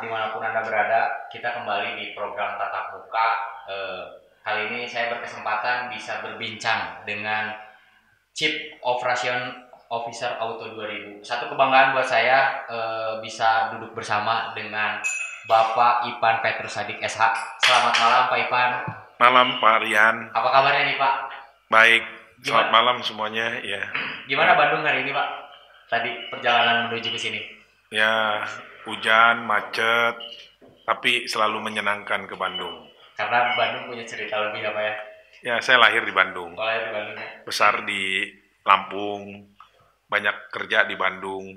dimanapun Anda berada, kita kembali di program Tatap Muka. Kali ini saya berkesempatan bisa berbincang dengan Chief Operation Officer Auto 2000. Satu kebanggaan buat saya bisa duduk bersama dengan Bapak Ipan Petrusadik SH. Selamat malam Pak Ipan. Malam Pak Rian. Apa kabarnya nih Pak? Baik, Gimana? selamat malam semuanya ya. Gimana Bandung hari ini Pak? Tadi perjalanan menuju ke sini. Ya, hujan, macet, tapi selalu menyenangkan ke Bandung. Karena Bandung punya cerita lebih apa ya? Ya, saya lahir di Bandung, Kalau di Bandung ya. besar di Lampung, banyak kerja di Bandung.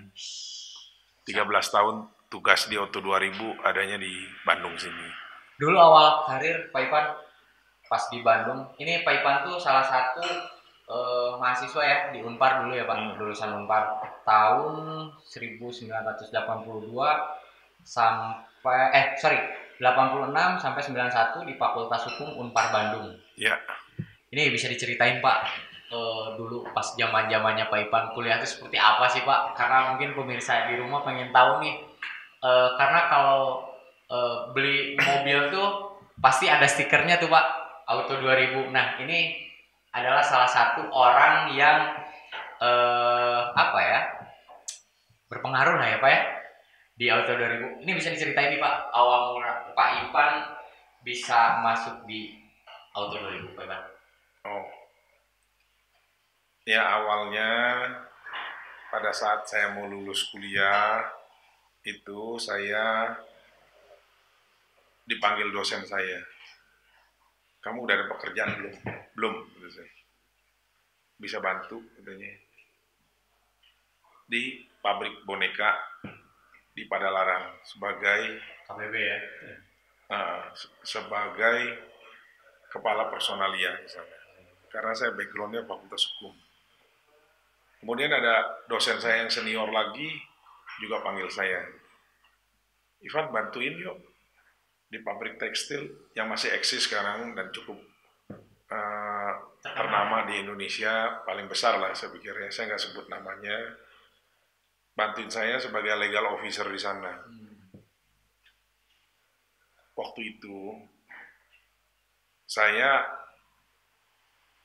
13 tahun tugas di Auto 2000 adanya di Bandung sini. Dulu awal karir Pak Ipan pas di Bandung, ini Pak Ipan tuh salah satu mahasiswa ya di Unpar dulu ya Pak, lulusan Unpar tahun 1982 sampai 86 sampai 91 di Fakultas Hukum Unpar Bandung. Ya, Ini bisa diceritain Pak dulu pas zaman-zamannya Pak Ipan kuliah itu seperti apa sih Pak? Karena mungkin pemirsa di rumah pengen tahu nih. Karena kalau beli mobil tuh pasti ada stikernya tuh Pak, Auto 2000. Nah, ini adalah salah satu orang yang apa ya? Berpengaruh lah ya Pak ya di Auto 2000. Ini bisa diceritain nih Pak, awal mula Pak Ipan bisa masuk di Auto 2000 Pak Ipan. oh, ya awalnya pada saat saya mau lulus kuliah itu saya dipanggil dosen saya. Kamu udah ada pekerjaan belum? Belum, gitu saya. Bisa bantu, katanya. Di pabrik boneka di Padalarang sebagai KBB ya. sebagai kepala personalia di sana. Karena saya backgroundnya fakultas hukum. Kemudian ada dosen saya yang senior lagi juga panggil saya. Ivan, bantuin yuk di pabrik tekstil yang masih eksis sekarang dan cukup ternama di Indonesia, paling besar lah saya pikir ya. Saya nggak sebut namanya. Bantuin saya sebagai legal officer di sana. Waktu itu saya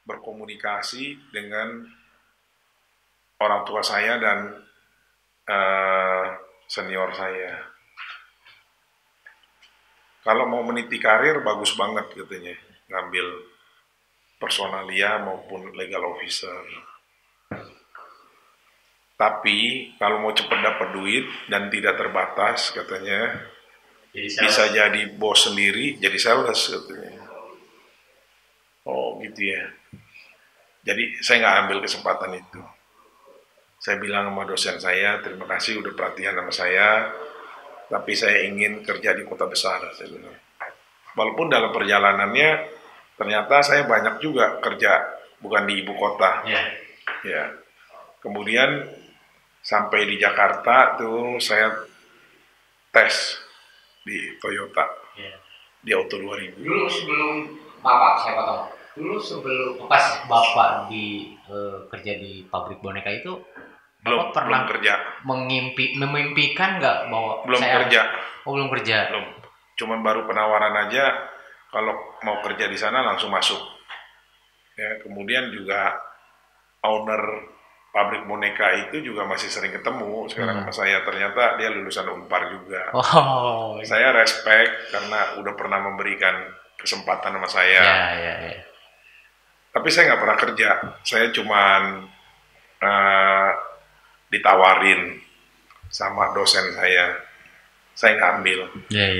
berkomunikasi dengan orang tua saya dan senior saya. Kalau mau meniti karir bagus banget katanya, ngambil personalia maupun legal officer. Tapi kalau mau cepat dapat duit dan tidak terbatas katanya, bisa jadi bos sendiri, jadi sales katanya. Oh gitu ya. Jadi saya nggak ambil kesempatan itu. Saya bilang sama dosen saya, terima kasih udah perhatian sama saya, tapi saya ingin kerja di kota besar. Saya bilang. Walaupun dalam perjalanannya ternyata saya banyak juga kerja bukan di ibu kota. Ya. Kemudian sampai di Jakarta tuh saya tes di Toyota, di Auto 2000. Dulu sebelum Bapak, saya potong. Dulu sebelum pas Bapak di kerja di pabrik boneka itu, belum pernah kerja. Memimpikan nggak bahwa belum saya kerja. Belum kerja. Belum. Cuman baru penawaran aja kalau mau kerja di sana langsung masuk. Ya, kemudian juga owner pabrik boneka itu juga masih sering ketemu sekarang sama saya. Ternyata dia lulusan Unpar juga. Oh. Saya respect karena udah pernah memberikan kesempatan sama saya. Ya. Tapi saya nggak pernah kerja. Saya cuman ditawarin sama dosen saya nggak ambil. Ya.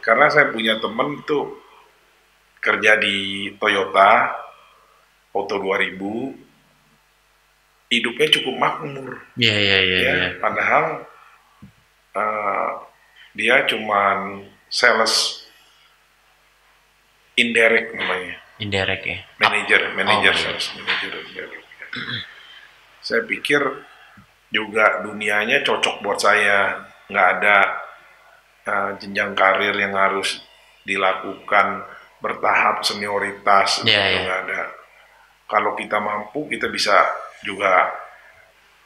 Karena saya punya temen tuh kerja di Toyota Auto 2000, hidupnya cukup makmur. Iya. Padahal dia cuman sales indirect namanya. Indirect ya. Manager sales manager indirect. Saya pikir juga dunianya cocok buat saya, nggak ada jenjang karir yang harus dilakukan bertahap senioritas, nggak ada. Kalau kita mampu, kita bisa juga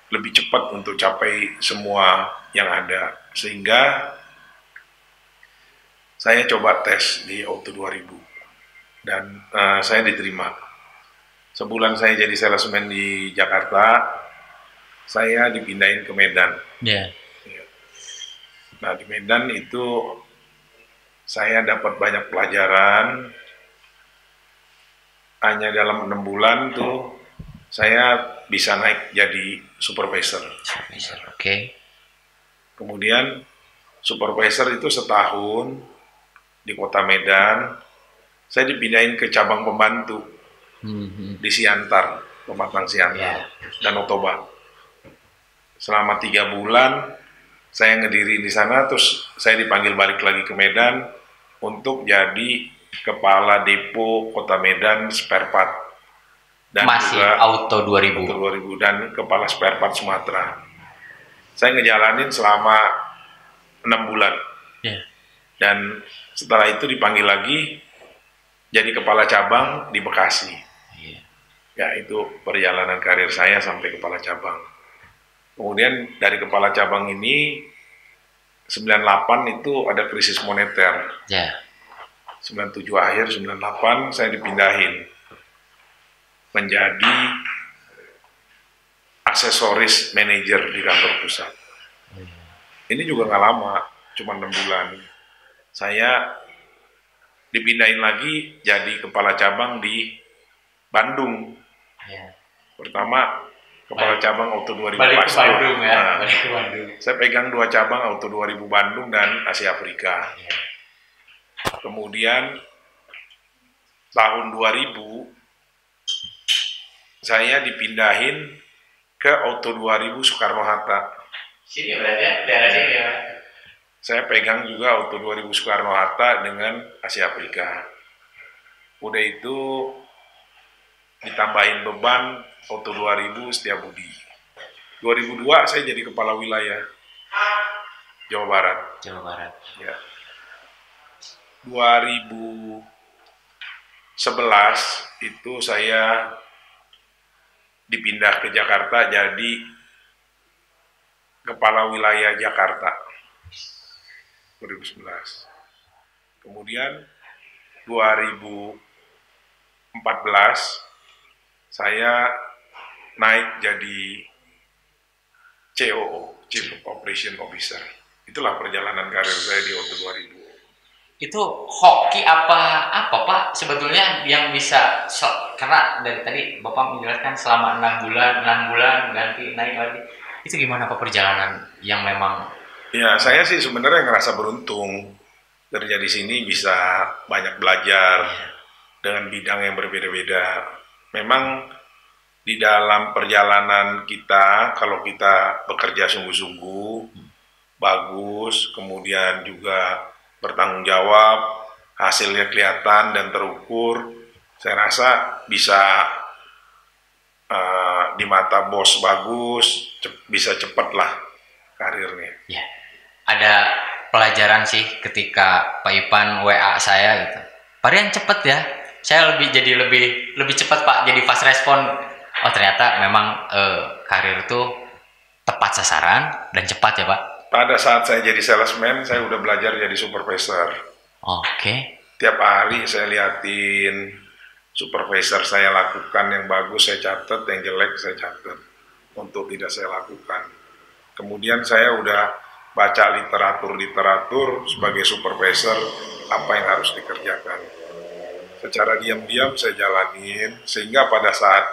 lebih cepat untuk capai semua yang ada. Sehingga Saya coba tes di Auto 2000 dan saya diterima. Sebulan saya jadi salesman di Jakarta, saya dipindahin ke Medan. Yeah. Nah di Medan itu saya dapat banyak pelajaran. Hanya dalam 6 bulan tuh saya bisa naik jadi supervisor. Oke. Kemudian supervisor itu setahun di kota Medan, saya dipindahin ke cabang pembantu di Siantar, Pematang Siantar, Danau Toba. Selama 3 bulan saya ngediri di sana, terus saya dipanggil balik lagi ke Medan untuk jadi kepala depo Kota Medan spare part dan masih juga Auto 2000. Auto 2000 dan kepala spare part Sumatera. Saya ngejalanin selama 6 bulan. Dan setelah itu dipanggil lagi jadi kepala cabang di Bekasi. Ya itu perjalanan karir saya sampai kepala cabang. Kemudian dari kepala cabang ini 98 itu ada krisis moneter. 97 akhir 98 saya dipindahin menjadi aksesoris manajer di kantor pusat. Ini juga nggak lama, cuma 6 bulan. Saya dipindahin lagi jadi kepala cabang di Bandung. Pertama kepala cabang Auto 2000 balik ke Bandung ya. Balik ke Bandung. Saya pegang 2 cabang Auto 2000 Bandung dan Asia Afrika. Kemudian tahun 2000 saya dipindahin ke Auto 2000 Soekarno-Hatta. Sini berarti ya, daerah sini ya. Saya pegang juga Auto 2000 Soekarno-Hatta dengan Asia Afrika. Udah itu ditambahin beban Auto 2000 Setiabudi. 2002 saya jadi kepala wilayah Jawa Barat. Ya. 2011 itu saya dipindah ke Jakarta jadi kepala wilayah Jakarta 2011. Kemudian 2014 saya naik jadi COO, Chief Operation Officer. Itulah perjalanan karir saya di Auto 2000. Itu hoki apa Pak sebetulnya yang bisa karena dari tadi Bapak menjelaskan selama 6 bulan ganti naik lagi. Itu gimana Pak perjalanan yang memang? Ya saya sih sebenarnya ngerasa beruntung kerja di sini bisa banyak belajar dengan bidang yang berbeda-beda. Memang di dalam perjalanan kita kalau kita bekerja sungguh-sungguh bagus, kemudian juga bertanggung jawab, hasilnya kelihatan dan terukur, saya rasa bisa di mata bos bagus, bisa cepat lah karirnya. Ya, ada pelajaran sih ketika Pak Ipan WA saya gitu. Pak Rian cepet ya, saya jadi lebih cepat Pak, jadi fast respon. Oh ternyata memang karir itu tepat sasaran dan cepat ya Pak. Pada saat saya jadi salesman, saya udah belajar jadi supervisor. Oke. Tiap hari saya liatin supervisor saya lakukan yang bagus saya catat, yang jelek saya catat untuk tidak saya lakukan. Kemudian saya udah baca literatur sebagai supervisor apa yang harus dikerjakan. Secara diam-diam saya jalanin sehingga pada saat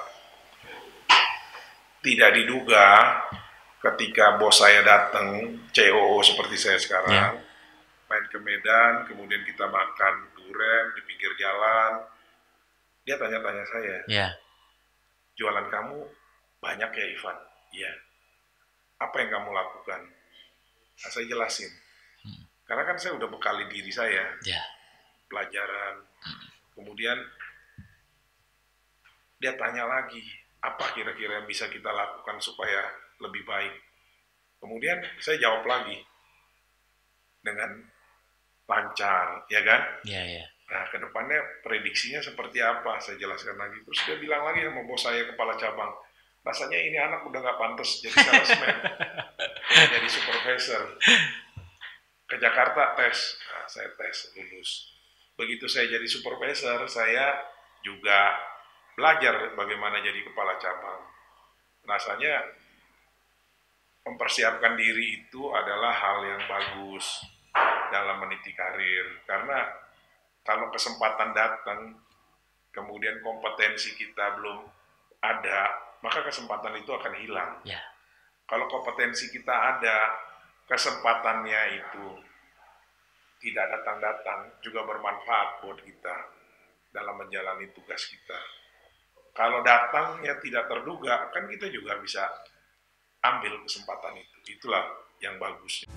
tidak diduga ketika bos saya datang, COO seperti saya sekarang, main ke Medan, kemudian kita makan durian di pinggir jalan, dia tanya-tanya saya, jualan kamu banyak ya Ivan? Iya. Apa yang kamu lakukan? Nah, saya jelasin. Karena kan saya udah bekali diri saya, pelajaran. Kemudian dia tanya lagi, apa kira-kira yang bisa kita lakukan supaya lebih baik. Kemudian saya jawab lagi dengan lancar, ya kan? Nah, kedepannya prediksinya seperti apa? Saya jelaskan lagi. Terus dia bilang lagi sama bos saya, kepala cabang, rasanya ini anak udah nggak pantas jadi salesman, jadi supervisor. Ke Jakarta tes. Nah, saya tes lulus. Begitu saya jadi supervisor, saya juga belajar bagaimana jadi kepala cabang. Rasanya mempersiapkan diri itu adalah hal yang bagus dalam meniti karir. Karena kalau kesempatan datang, kemudian kompetensi kita belum ada, maka kesempatan itu akan hilang. Ya. Kalau kompetensi kita ada, kesempatannya itu tidak datang-datang, juga bermanfaat buat kita dalam menjalani tugas kita. Kalau datangnya tidak terduga, kan kita juga bisa ambil kesempatan itu. Itulah yang bagus.